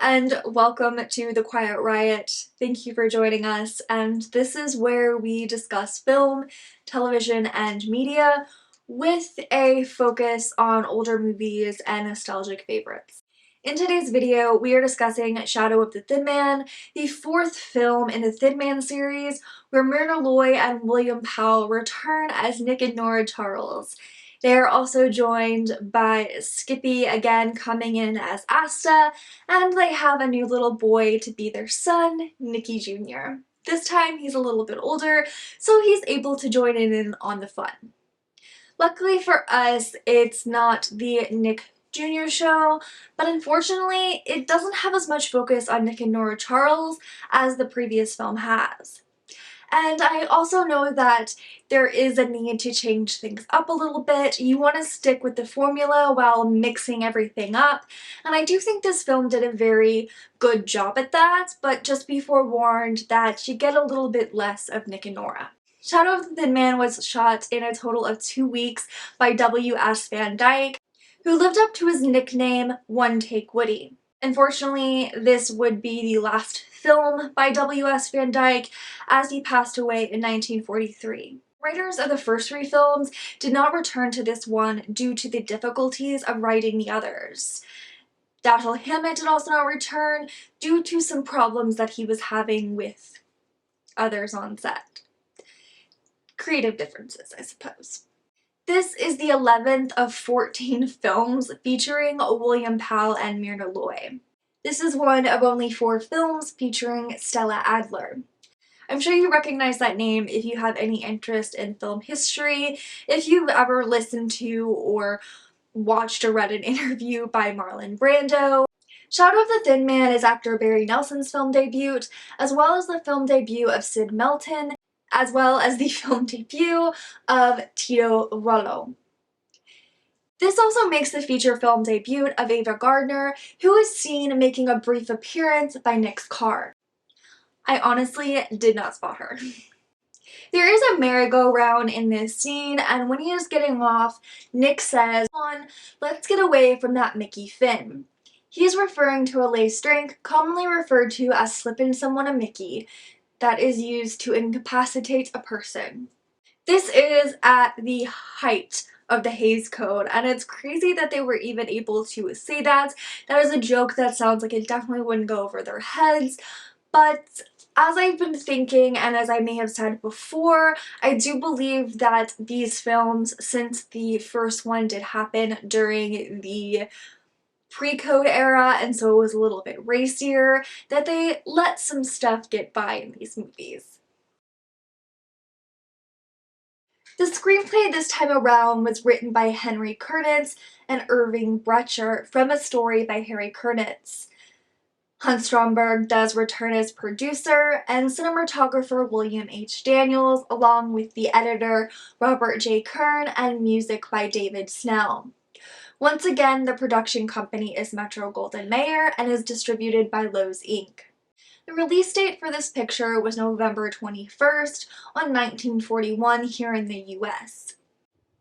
and welcome to the Quiet Riot. Thank you for joining us, and this is where we discuss film, television, and media with a focus on older movies and nostalgic favorites. In today's video, we are discussing Shadow of the Thin Man, the fourth film in the Thin Man series, where Myrna Loy and William Powell return as Nick and Nora Charles. They are also joined by Skippy again coming in as Asta, and they have a new little boy to be their son, Nicky Jr. This time he's a little bit older, so he's able to join in on the fun. Luckily for us, it's not the Nick Jr. show, but unfortunately it doesn't have as much focus on Nick and Nora Charles as the previous film has. And I also know that there is a need to change things up a little bit. You want to stick with the formula while mixing everything up, and I do think this film did a very good job at that, but just be forewarned that you get a little bit less of Nick and Nora. Shadow of the Thin Man was shot in a total of 2 weeks by W.S. Van Dyke, who lived up to his nickname, One Take Woody. Unfortunately, this would be the last film by W.S. Van Dyke, as he passed away in 1943. Writers of the first 3 films did not return to this one due to the difficulties of writing the others. Dashiell Hammett did also not return due to some problems that he was having with others on set. Creative differences, I suppose. This is the 11th of 14 films featuring William Powell and Myrna Loy. This is one of only 4 films featuring Stella Adler. I'm sure you recognize that name if you have any interest in film history, if you've ever listened to or watched or read an interview by Marlon Brando. Shadow of the Thin Man is actor Barry Nelson's film debut, as well as the film debut of Sid Melton, as well as the film debut of Tito Rollo. This also makes the feature film debut of Ava Gardner, who is seen making a brief appearance by Nick's car. I honestly did not spot her. There is a merry-go-round in this scene, and when he is getting off, Nick says, "Come on, let's get away from that Mickey Finn." He is referring to a laced drink, commonly referred to as slipping someone a Mickey, that is used to incapacitate a person. This is at the height of the Hays Code, and it's crazy that they were even able to say that. That is a joke that sounds like it definitely wouldn't go over their heads, but as I've been thinking, and as I may have said before, I do believe that these films, since the first one did happen during the pre-code era, and so it was a little bit racier, that they let some stuff get by in these movies. The screenplay this time around was written by Henry Kurnitz and Irving Brecher from a story by Harry Kurnitz. Hunt Stromberg does return as producer, and cinematographer William H. Daniels, along with the editor Robert J. Kern, and music by David Snell. Once again, the production company is Metro-Goldwyn-Mayer and is distributed by Lowe's Inc. The release date for this picture was November 21st on 1941 here in the US.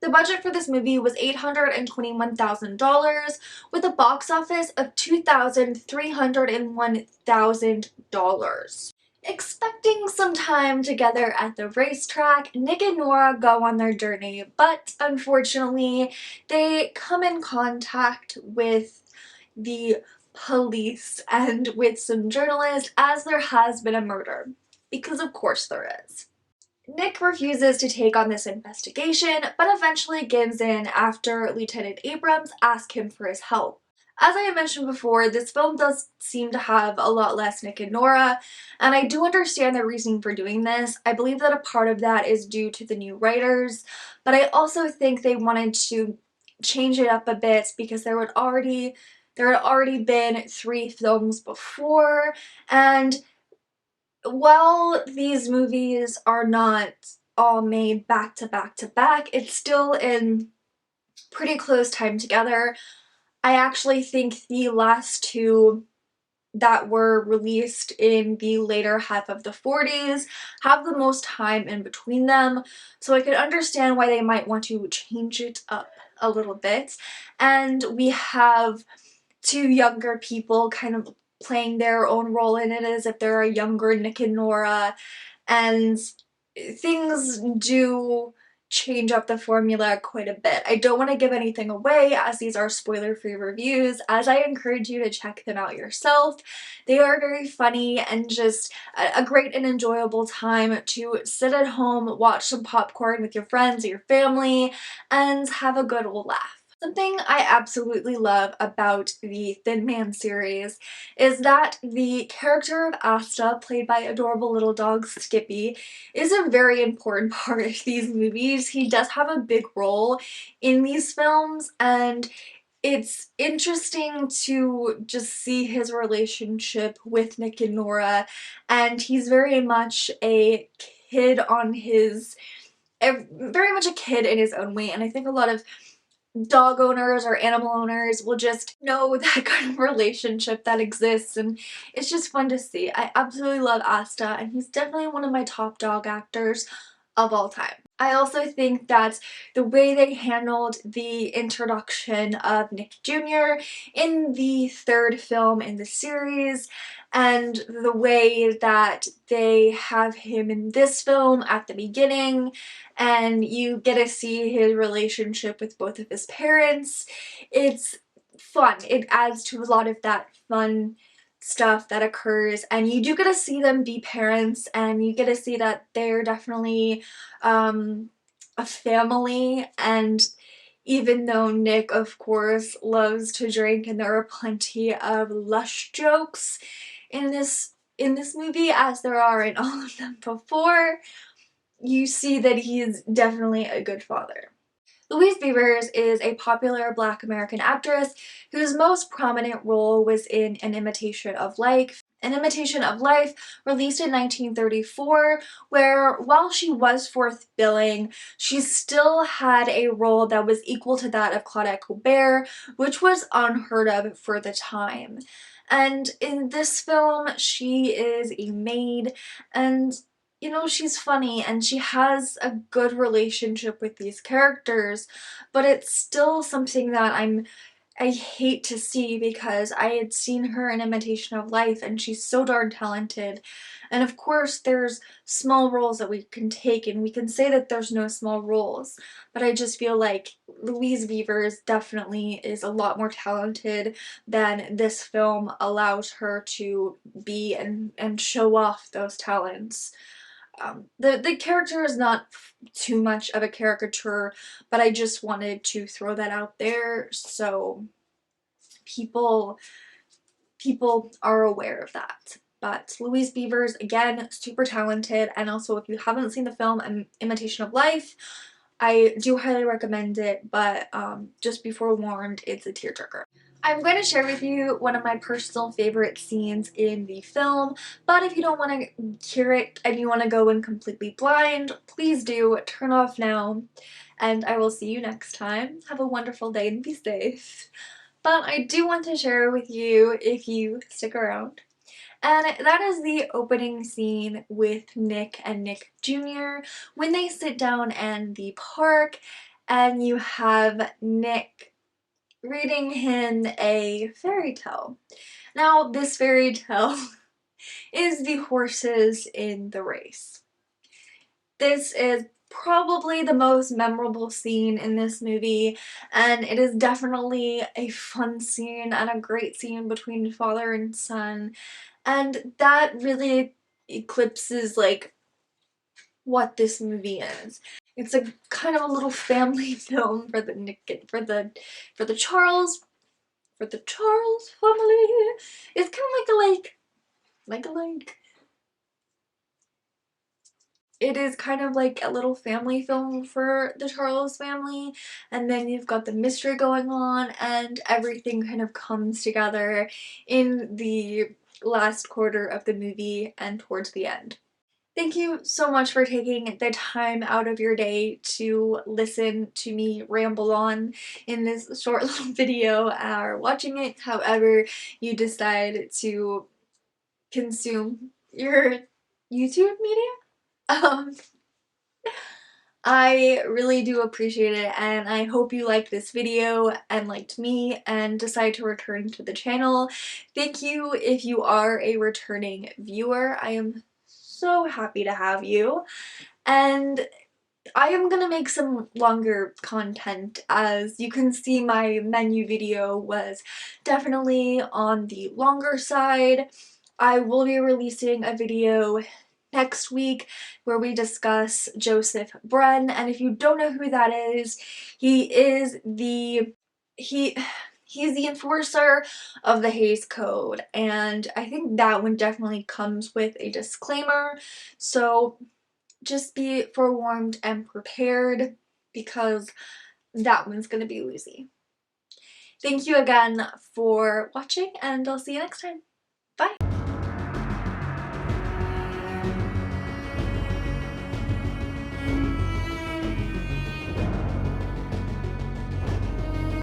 The budget for this movie was $821,000 with a box office of $2,301,000. Expecting some time together at the racetrack, Nick and Nora go on their journey, but unfortunately they come in contact with the police and with some journalists, as there has been a murder, because of course there is. Nick refuses to take on this investigation, but eventually gives in after Lieutenant Abrams asks him for his help. As I mentioned before, this film does seem to have a lot less Nick and Nora, and I do understand their reasoning for doing this. I believe that a part of that is due to the new writers, but I also think they wanted to change it up a bit because there had already been 3 films before, and while these movies are not all made back to back to back, it's still in pretty close time together. I actually think the last 2 that were released in the later half of the 40s have the most time in between them, so I could understand why they might want to change it up a little bit. And we have 2 younger people kind of playing their own role in it as if they're a younger Nick and Nora, and things do change up the formula quite a bit. I don't want to give anything away as these are spoiler-free reviews, as I encourage you to check them out yourself. They are very funny and just a great and enjoyable time to sit at home, watch some popcorn with your friends or your family, and have a good old laugh. Something I absolutely love about the Thin Man series is that the character of Asta, played by adorable little dog Skippy, is a very important part of these movies. He does have a big role in these films, and it's interesting to just see his relationship with Nick and Nora, and he's very much a kid on his, very much a kid in his own way, and I think a lot of dog owners or animal owners will just know that kind of relationship that exists, and it's just fun to see. I absolutely love Asta, and he's definitely one of my top dog actors of all time. I also think that the way they handled the introduction of Nick Jr. in the third film in the series, and the way that they have him in this film at the beginning, and you get to see his relationship with both of his parents. It's fun. It adds to a lot of that fun stuff that occurs, and you do get to see them be parents, and you get to see that they're definitely a family. And even though Nick, of course, loves to drink, and there are plenty of lush jokes in this movie, as there are in all of them before, you see that he is definitely a good father. Louise Beavers is a popular Black American actress whose most prominent role was in An Imitation of Life. An Imitation of Life, released in 1934, where while she was fourth billing, she still had a role that was equal to that of Claudette Colbert, which was unheard of for the time. And in this film, she is a maid, and you know, she's funny and she has a good relationship with these characters, but it's still something that I hate to see, because I had seen her in Imitation of Life and she's so darn talented. And of course there's small roles that we can take, and we can say that there's no small roles, but I just feel like Louise Beavers definitely is a lot more talented than this film allows her to be, and show off those talents. The character is not too much of a caricature, but I just wanted to throw that out there so people are aware of that. But Louise Beavers, again, super talented, and also if you haven't seen the film Imitation of Life, I do highly recommend it, but just be forewarned, it's a tearjerker. I'm going to share with you one of my personal favorite scenes in the film, but if you don't want to hear it and you want to go in completely blind, please do turn off now, and I will see you next time. Have a wonderful day and be safe. But I do want to share with you, if you stick around, and that is the opening scene with Nick and Nick Jr. when they sit down in the park, and you have Nick reading him a fairy tale. Now, this fairy tale is The Horses in the Race. This is probably the most memorable scene in this movie, and it is definitely a fun scene and a great scene between father and son, and that really eclipses like what this movie is. It's a kind of a little family film for the Charles family. It's kind of like a lake. It is kind of like a little family film for the Charles family, and then you've got the mystery going on, and everything kind of comes together in the last quarter of the movie and towards the end. Thank you so much for taking the time out of your day to listen to me ramble on in this short little video, or watching it however you decide to consume your YouTube media. Um, I really do appreciate it, and I hope you liked this video and liked me and decide to return to the channel. Thank you if you are a returning viewer. I am so happy to have you. And I am gonna make some longer content. As you can see, my menu video was definitely on the longer side. I will be releasing a video next week where we discuss Joseph Bren, and if you don't know who that is, he he's the enforcer of the Hays Code, and I think that one definitely comes with a disclaimer, so just be forewarned and prepared because that one's gonna be woozy. Thank you again for watching, and I'll see you next time. Bye!